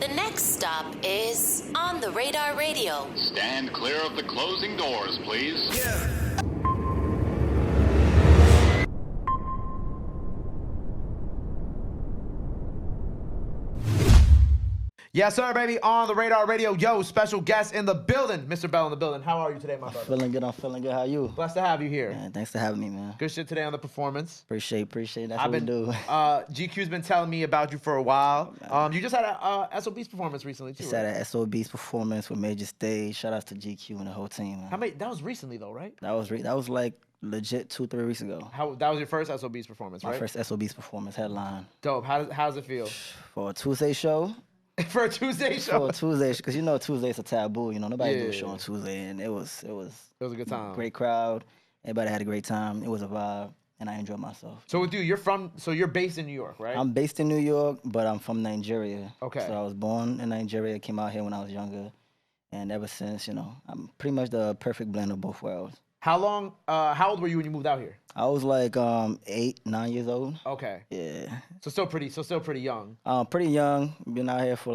The next stop is On the Radar Radio. Stand clear of the closing doors, please. Yes, sir, baby. On the Radar Radio. Yo, special guest in the building. Mr. Bello in the building. How are you today, my brother? I'm feeling good. How you? Blessed to have you here. Man, thanks for having me, man. Good shit today on the performance. Appreciate. That's what we do. GQ's been telling me about you for a while. You just had a SOB's performance recently, too, Just right? had an SOB's performance with Major Stage. Shout out to GQ and the whole team, man. That was recently, though, right? That was like legit 2-3 weeks ago. That was your first SOB's performance, right? My first SOB's performance, headline. Dope. How does it feel? For a Tuesday show. For a Tuesday show? For a Tuesday, because you know Tuesday's a taboo. You know, nobody do a show on Tuesday, and it was a good time. Great crowd. Everybody had a great time. It was a vibe, and I enjoyed myself. So, dude, you're based in New York, right? I'm based in New York, but I'm from Nigeria. Okay. So I was born in Nigeria, came out here when I was younger, and ever since, you know, I'm pretty much the perfect blend of both worlds. How old were you when you moved out here? I was like 8, 9 years old. Okay. Yeah. So still pretty young. Pretty young. Been out here for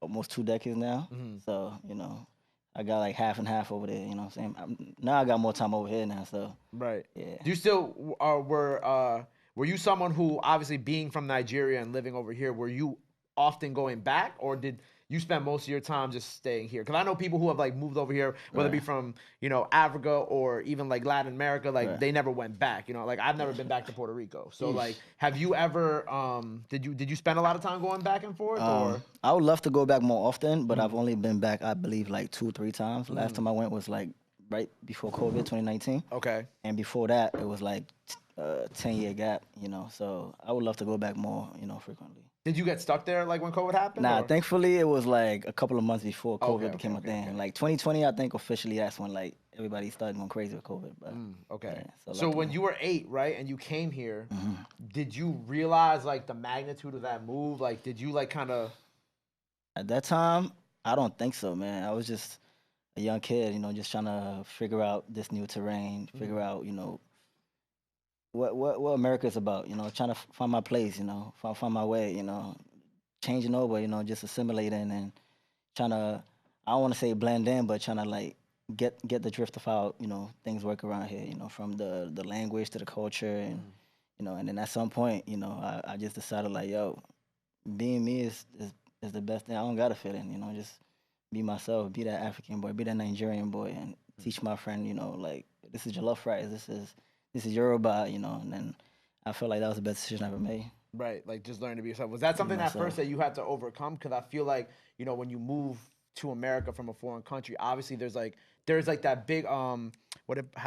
almost 2 decades now. Mm-hmm. So, you know, I got like half and half over there, you know what I'm saying? Now I got more time over here now, so. Right. Yeah. Do you still, were you someone who, obviously being from Nigeria and living over here, were you often going back, or did you spend most of your time just staying here? Because I know people who have like moved over here, whether it be from, you know, Africa or even like Latin America, like they never went back. You know, like I've never been back to Puerto Rico. So like, have you ever? Did you spend a lot of time going back and forth? Or I would love to go back more often, but I've only been back, I believe, like 2-3 times. Last time I went was like right before COVID, 2019. Okay. And before that, it was like a 10-year gap. You know, so I would love to go back more, you know, frequently. Did you get stuck there like when COVID happened? Nah, or? Thankfully it was like a couple of months before COVID became a thing. Okay. Like 2020, I think officially that's when like everybody started going crazy with COVID. But okay. Yeah, so when you were 8, right, and you came here, did you realize like the magnitude of that move? Like, did you like kind of? At that time, I don't think so, man. I was just a young kid, you know, just trying to figure out this new terrain, figure out, you know, what America is about, you know, trying to find my place, you know, find my way, you know, changing over, you know, just assimilating and trying to, I don't want to say blend in, but trying to like get the drift of how, you know, things work around here, you know, from the language to the culture and, you know, and then at some point, you know, I just decided like, yo, being me is the best thing. I don't got to fit in, you know, just be myself, be that African boy, be that Nigerian boy and teach my friend, you know, like, this is jollof rice, this is Yoruba, you know, and then I felt like that was the best decision I ever made. Right, like just learning to be yourself. Was that something at first that you had to overcome? Because I feel like, you know, when you move to America from a foreign country, obviously there's like that big how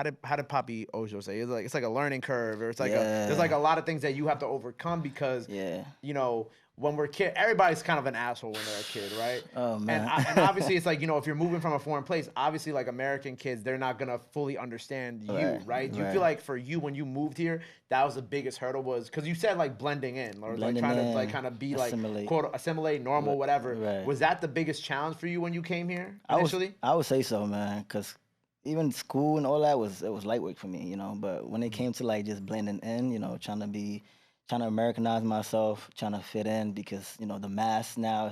did Papi Ojo say? It's like a learning curve, or it's like there's like a lot of things that you have to overcome because you know, when we're kid, everybody's kind of an asshole when they're a kid, right? Oh man. And obviously it's like, you know, if you're moving from a foreign place, obviously like American kids, they're not gonna fully understand you, right? Do you feel like for you when you moved here, that was the biggest hurdle was because you said like blending in or like trying to like kind of be assimilate. like quote assimilate, normal, whatever. Right. Was that the biggest challenge for you when you came here initially? I would say so, man, because even school and all that was lightweight for me, you know. But when it came to like just blending in, you know, trying to Americanize myself, trying to fit in because, you know, the mass now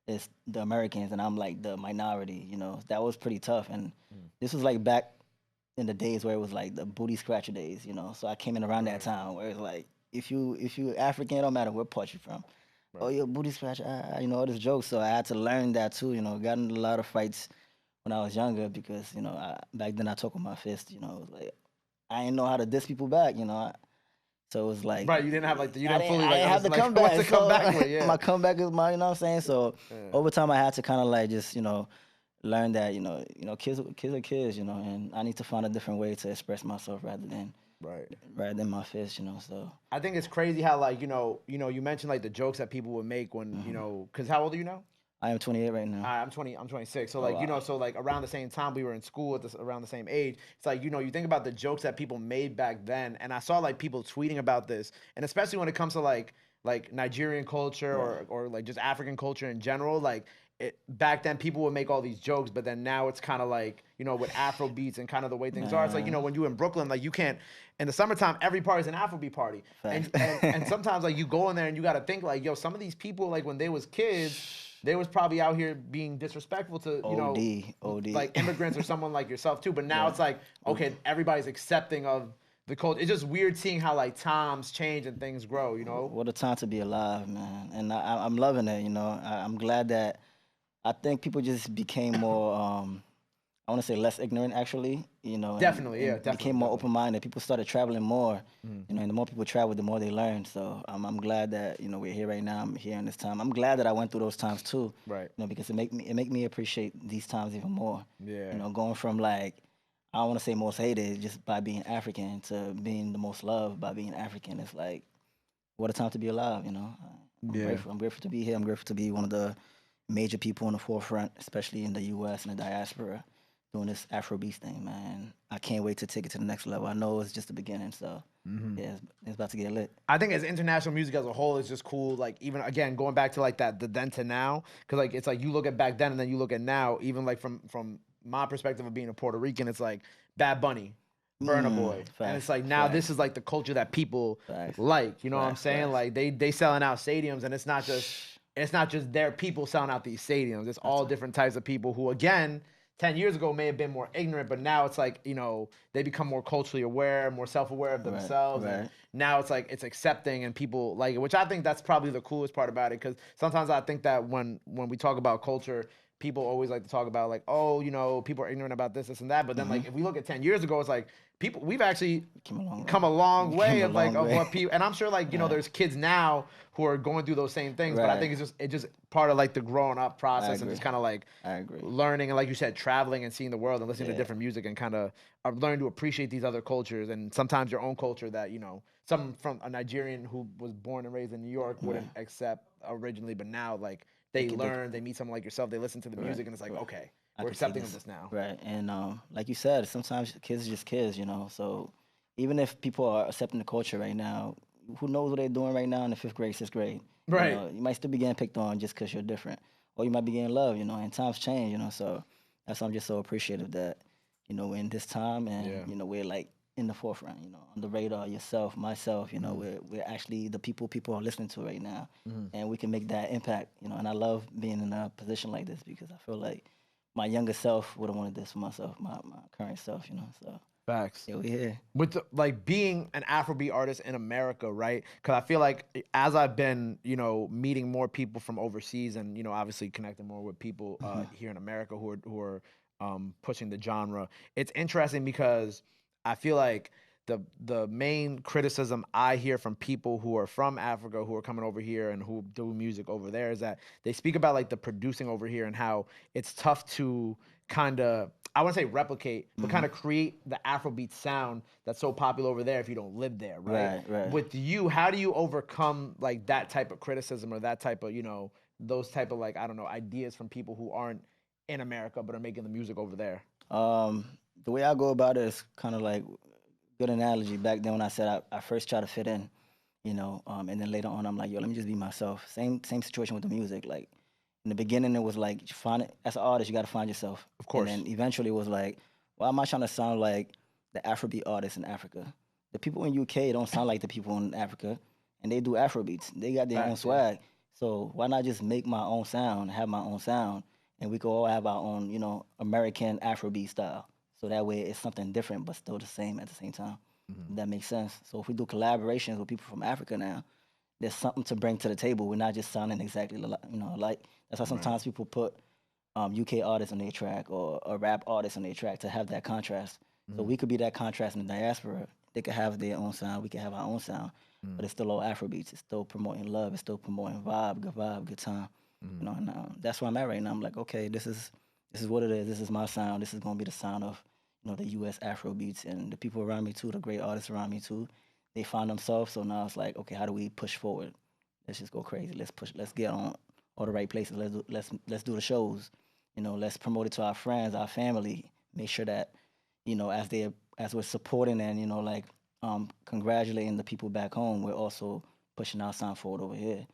is the Americans and I'm like the minority, you know. That was pretty tough. And this was like back in the days where it was like the booty scratcher days, you know. So I came in around that time where it's like, if you African, it don't matter what part you're from. Right. Oh, you're a booty scratcher, you know, all this jokes. So I had to learn that too, you know. Got in a lot of fights when I was younger because, you know, back then I talk with my fist, you know. It was like, I didn't know how to diss people back, you know. So it was like, right, you didn't have like, I didn't have the comeback. What's the comeback with? Yeah. My comeback is mine, you know what I'm saying? So over time I had to kind of like just, you know, learn that, you know, kids are kids, you know, and I need to find a different way to express myself rather than my fist, you know. So I think it's crazy how like, you know, you mentioned like the jokes that people would make when, you know, because how old are you now? I am 28 right now. I'm 26. So like, you know, so like around the same time we were in school around the same age. It's like, you know, you think about the jokes that people made back then. And I saw like people tweeting about this. And especially when it comes to like Nigerian culture or like just African culture in general, like back then people would make all these jokes, but then now it's kind of like, you know, with Afro beats and kind of the way things are. It's like, you know, when you in Brooklyn, like you can't, in the summertime, every party's an Afrobeat party. And sometimes like you go in there and you got to think like, yo, some of these people, like when they was kids, they was probably out here being disrespectful to, you know, OD. like immigrants or someone like yourself too. But now it's like, okay, everybody's accepting of the culture. It's just weird seeing how like times change and things grow, you know? What a time to be alive, man. And I'm loving it, you know. I'm glad that I think people just became more, I want to say less ignorant, actually, you know. Definitely, and became more open-minded. People started traveling more, you know, and the more people travel, the more they learn. So I'm glad that, you know, we're here right now. I'm here in this time. I'm glad that I went through those times too. Right. You know, because it make me appreciate these times even more. Yeah. You know, going from like, I don't want to say most hated just by being African to being the most loved by being African. It's like, what a time to be alive, you know. I'm grateful. I'm grateful to be here. I'm grateful to be one of the major people in the forefront, especially in the U.S. and the diaspora, doing this Afrobeats thing, man. I can't wait to take it to the next level. I know it's just the beginning, so yeah, it's about to get lit. I think as international music as a whole is just cool. Like even again going back to like that the then to now, because like it's like you look at back then and then you look at now. Even like from my perspective of being a Puerto Rican, it's like Bad Bunny, Burna Boy, and it's like now this is like the culture that people like. You know what I'm saying? Like they selling out stadiums, and it's not just their people selling out these stadiums. It's all different types of people who again 10 years ago may have been more ignorant, but now it's like, you know, they become more culturally aware, more self-aware of themselves. And now it's like, it's accepting and people like it, which I think that's probably the coolest part about it. Cause sometimes I think that when we talk about culture, people always like to talk about like, oh, you know, people are ignorant about this and that. But then like, if we look at 10 years ago, it's like we've actually come a long way of what people, and I'm sure like, you know, there's kids now who are going through those same things, but I think it's just part of like the growing up process and just kind of like learning and like you said, traveling and seeing the world and listening to different music and kind of learning to appreciate these other cultures and sometimes your own culture that, you know, someone from a Nigerian who was born and raised in New York wouldn't accept originally, but now like they learn, they meet someone like yourself, they listen to the music and it's like, okay, we're accepting of this now. Right, and like you said, sometimes kids are just kids, you know, so even if people are accepting the culture right now, who knows what they're doing right now in the 5th grade, 6th grade. Right. You know, you might still be getting picked on just because you're different. Or you might be getting love, you know, and times change, you know, so that's why I'm just so appreciative that, you know, we're in this time and, you know, we're like in the forefront, you know, on the radar, yourself, myself, you know, we're actually the people are listening to right now. And we can make that impact, you know, and I love being in a position like this because I feel like my younger self would have wanted this for myself, my current self, you know, so. Facts. Yeah, we here. With like being an Afrobeat artist in America, right? Because I feel like as I've been, you know, meeting more people from overseas and, you know, obviously connecting more with people here in America who are pushing the genre, it's interesting because I feel like the main criticism I hear from people who are from Africa who are coming over here and who do music over there is that they speak about like the producing over here and how it's tough to kind of, I wouldn't say replicate, but kind of create the Afrobeat sound that's so popular over there if you don't live there, right? Right. With you, how do you overcome like that type of criticism or that type of, you know, those type of like, I don't know, ideas from people who aren't in America but are making the music over there? The way I go about it is kind of like, good analogy. Back then when I said I first tried to fit in, you know, and then later on I'm like, yo, let me just be myself. Same situation with the music. Like in the beginning it was like, as an artist, you got to find yourself. Of course. And then eventually it was like, why am I trying to sound like the Afrobeat artists in Africa? The people in UK don't sound like the people in Africa, and they do Afrobeats. They got their own swag. So why not just make my own sound, have my own sound, and we could all have our own, you know, American Afrobeat style. So that way it's something different, but still the same at the same time. That makes sense. So if we do collaborations with people from Africa now, there's something to bring to the table. We're not just sounding exactly alike. That's why sometimes people put UK artists on their track or a rap artist on their track to have that contrast. So we could be that contrast in the diaspora. They could have their own sound. We could have our own sound. But it's still all Afrobeats. It's still promoting love. It's still promoting vibe, good time. You know, and that's where I'm at right now. I'm like, okay, this is what it is. This is my sound. This is gonna be the sound of, you know, the U.S. Afro beats and the people around me too, the great artists around me too. They found themselves. So now it's like, okay, how do we push forward? Let's just go crazy. Let's push. Let's get on all the right places. Let's do the shows. You know, let's promote it to our friends, our family. Make sure that, you know, as we're supporting and, you know, like congratulating the people back home, we're also pushing our sound forward over here.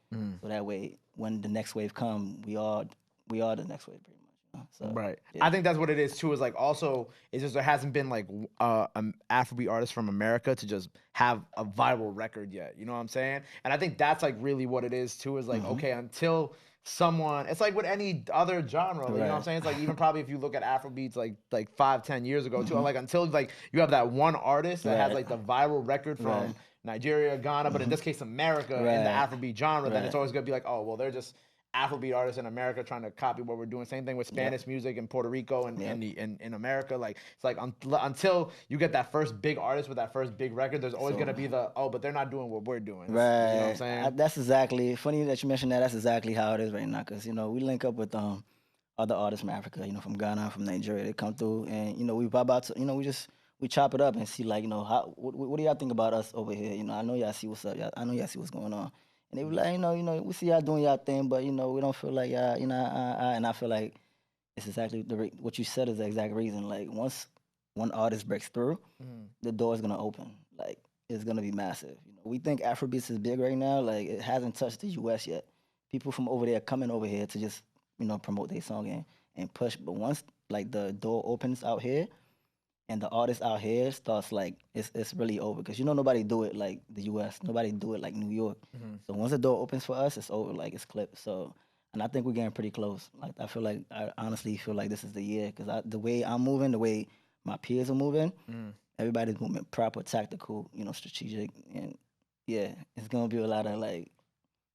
So that way, when the next wave come, we all we are the next wave, pretty much. You know? So, Right. yeah. I think that's what it is too. Is like also it's just there hasn't been like Afrobeat artist from America to just have a viral record yet. You know what I'm saying? And I think that's like really what it is too. Is like okay, until someone, it's like with any other genre. Like, you know what I'm Right. saying? It's like even probably if you look at Afrobeats like 5, 10 years ago too. Like until like you have that one artist that has Right. like the viral record from Right. Nigeria, Ghana, but in this case America in the Right. Afrobeat genre, then it's Right. always gonna be like, oh well, they're just Afrobeat artists in America trying to copy what we're doing. Same thing with Spanish music in Puerto Rico and in America. Like it's like until you get that first big artist with that first big record, there's always gonna be the but they're not doing what we're doing. Right. You know what I'm saying? That's exactly funny that you mentioned that. That's exactly how it is right now. Cause we link up with other artists from Africa. From Ghana, from Nigeria. They come through and we vibe out. We chop it up and see like how what do y'all think about us over here? I know y'all see what's up. I know y'all see what's going on. And they were like, we see y'all doing y'all thing, but we don't feel like y'all, and I feel like it's exactly what you said is the exact reason. Like once one artist breaks through, the door is gonna open. Like it's gonna be massive. We think Afrobeats is big right now. Like it hasn't touched the U.S. yet. People from over there coming over here to just promote their song and push. But once like the door opens out here, and the artist out here starts like it's really over because nobody do it like the U.S. Nobody do it like New York. So once the door opens for us, it's over. Like it's clipped. So and I think we're getting pretty close. Like I honestly feel like this is the year because the way I'm moving, the way my peers are moving, everybody's moving proper, tactical, strategic, and yeah, it's gonna be a lot of like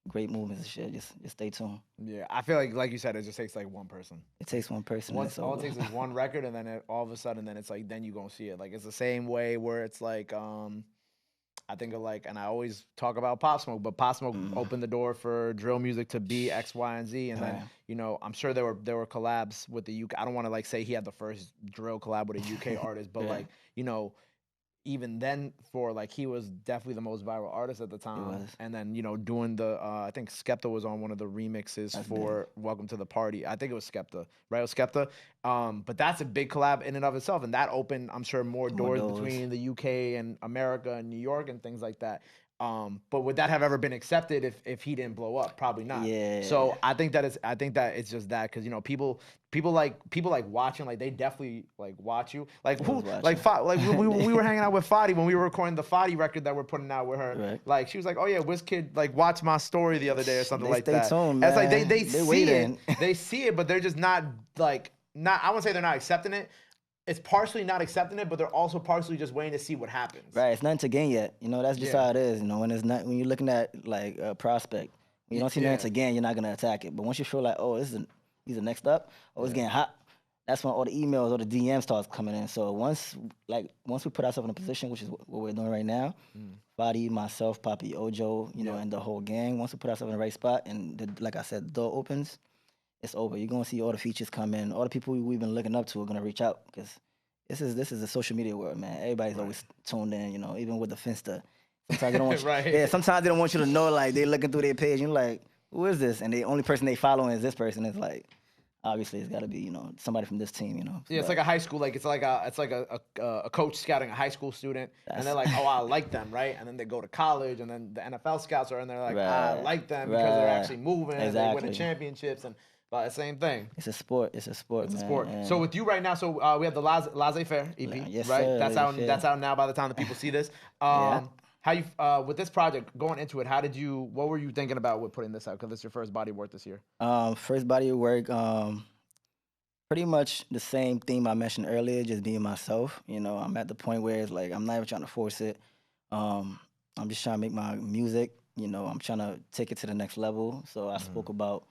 great movements and shit. Just stay tuned. Yeah, I feel like you said, it just takes like one person. It takes one person. All it takes is one record, and then all of a sudden, then it's like then you gonna see it. Like it's the same way where it's like I think of like, and I always talk about Pop Smoke, but Pop Smoke opened the door for drill music to be X, Y, and Z, and then I'm sure there were collabs with the UK. I don't want to like say he had the first drill collab with a UK artist, but like even then for like he was definitely the most viral artist at the time, and then doing the I think Skepta was on one of the remixes for Welcome to the Party. I think it was Skepta, right? It was Skepta. But that's a big collab in and of itself, and that opened, I'm sure, more doors between the UK and America and New York and things like that. But would that have ever been accepted if he didn't blow up? Probably not. Yeah. So I think that it's just that because people like watching, like they definitely like watch you. Like who like we were hanging out with Fadi when we were recording the Fadi record that we're putting out with her. Right. Like she was like, oh yeah, WizKid like watched my story the other day or something like that. Tuned, man. It's like they They're see waiting. they see it, but they're just not I wouldn't say they're not accepting it. It's partially not accepting it, but they're also partially just waiting to see what happens. Right, it's nothing to gain yet. That's just how it is. When you're looking at like a prospect, when you don't see nothing to gain, you're not gonna attack it. But once you feel like, oh, he's the next up, oh, it's getting hot. That's when all the emails or the DMs starts coming in. So once we put ourselves in a position, which is what we're doing right now, Fadi, myself, Papi, Ojo, and the whole gang. Once we put ourselves in the right spot, and like I said, the door opens, it's over. You're gonna see all the features come in. All the people we've been looking up to are gonna reach out because this is a social media world, man. Everybody's always tuned in, even with the Finsta. Sometimes they don't want you, sometimes they don't want you to know, like they looking through their page and you're like, who is this? And the only person they following is this person. It's like, obviously it's gotta be, somebody from this team, Yeah, it's like a high school, it's like a coach scouting a high school student, and they're like, oh, I like them, right? And then they go to college, and then the NFL scouts are in there like, I like them because they're actually moving, and they win the championships, and same thing. It's a sport. It's a sport. It's a sport. So with you right now, so we have the Laissez, Faire EP, yes, right? Sir, that's out now by the time the people see this. How you with this project going into it? What were you thinking about with putting this out? Because it's your first body of work this year. First body of work. Pretty much the same theme I mentioned earlier, just being myself. I'm at the point where it's like I'm not even trying to force it. I'm just trying to make my music. I'm trying to take it to the next level. So I spoke about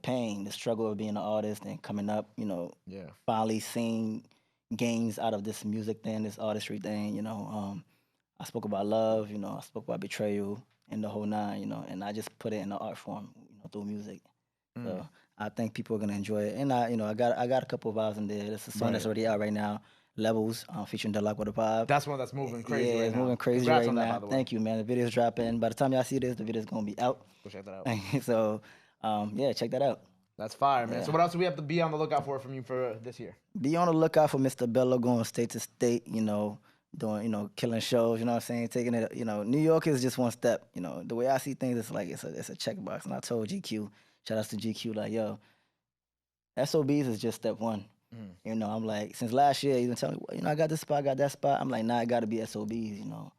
pain, the struggle of being an artist and coming up, finally seeing gains out of this music thing, this artistry thing, I spoke about love, I spoke about betrayal and the whole nine, and I just put it in the art form, through music. So I think people are gonna enjoy it. And I got a couple of vibes in there. There's a song that's already out right now, Levels, featuring Delak with a Vibe. That's one that's moving crazy right now. Yeah, it's moving crazy Congrats right on that, now. by the way. Thank you, man. The video's dropping. By the time y'all see this, the video's gonna be out. Go check that out. So check that out. That's fire, man. So what else do we have to be on the lookout from you for this year? Be on the lookout for Mr. Bello going state to state, doing, killing shows, you know what I'm saying? Taking it, New York is just one step, The way I see things, it's like it's a checkbox. And I told GQ, shout out to GQ, like, yo, SOBs is just step one. You know, I'm like, since last year, he's been telling me, well, you know, I got this spot, I got that spot. I'm like, nah, it got to be SOBs, you know.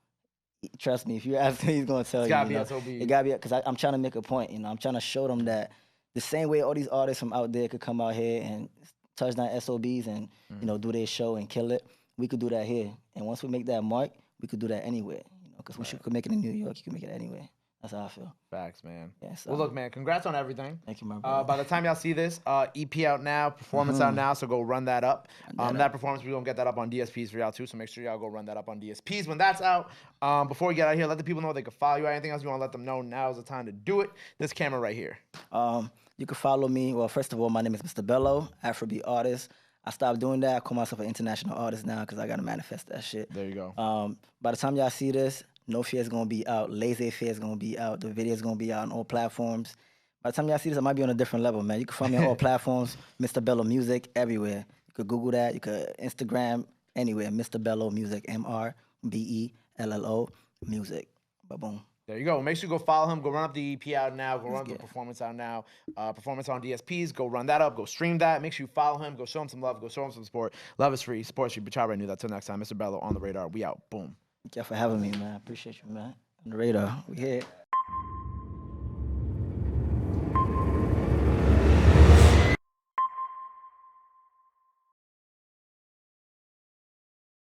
Trust me, if you ask him, he's going to tell you. gotta be you know, SOBs. It got to be, because I'm trying to make a point, you know. I'm trying to show them that the same way all these artists from out there could come out here and touch down SOBs and, you know, do their show and kill it, we could do that here. And once we make that mark, we could do that anywhere, you know, because once you could make it in New York, you can make it anywhere. That's how I feel. Facts, man. Yeah, so, Well, look, man, congrats on everything. Thank you, my brother. By the time y'all see this, EP out now, performance out now, so go run that up. That performance, we're going to get that up on DSPs for y'all too, so make sure y'all go run that up on DSPs when that's out. Before we get out of here, let the people know they can follow you or anything else you want to let them know. Now's the time to do it. This camera right here. You can follow me. Well, first of all, my name is Mr. Bello, Afrobeat artist. I stopped doing that. I call myself an international artist now because I got to manifest that shit. There you go. By the time y'all see this, No Fear is going to be out. Laissez, Faire is going to be out. The video is going to be out on all platforms. By the time y'all see this, I might be on a different level, man. You can find me on all platforms. Mr. Bello Music, everywhere. You could Google that. You could Instagram, anywhere. Mr. Bello Music, MRBELLO Music. Ba-boom. There you go. Make sure you go follow him. Go run up the EP out now. Go run up the performance out now. Performance on DSPs. Go run that up. Go stream that. Make sure you follow him. Go show him some love. Go show him some support. Love is free. Support is free. But y'all already knew that. Till next time, Mr. Bello on the radar. We out. Boom. Thank y'all for having me, man. Appreciate you, man. On the radar. We here.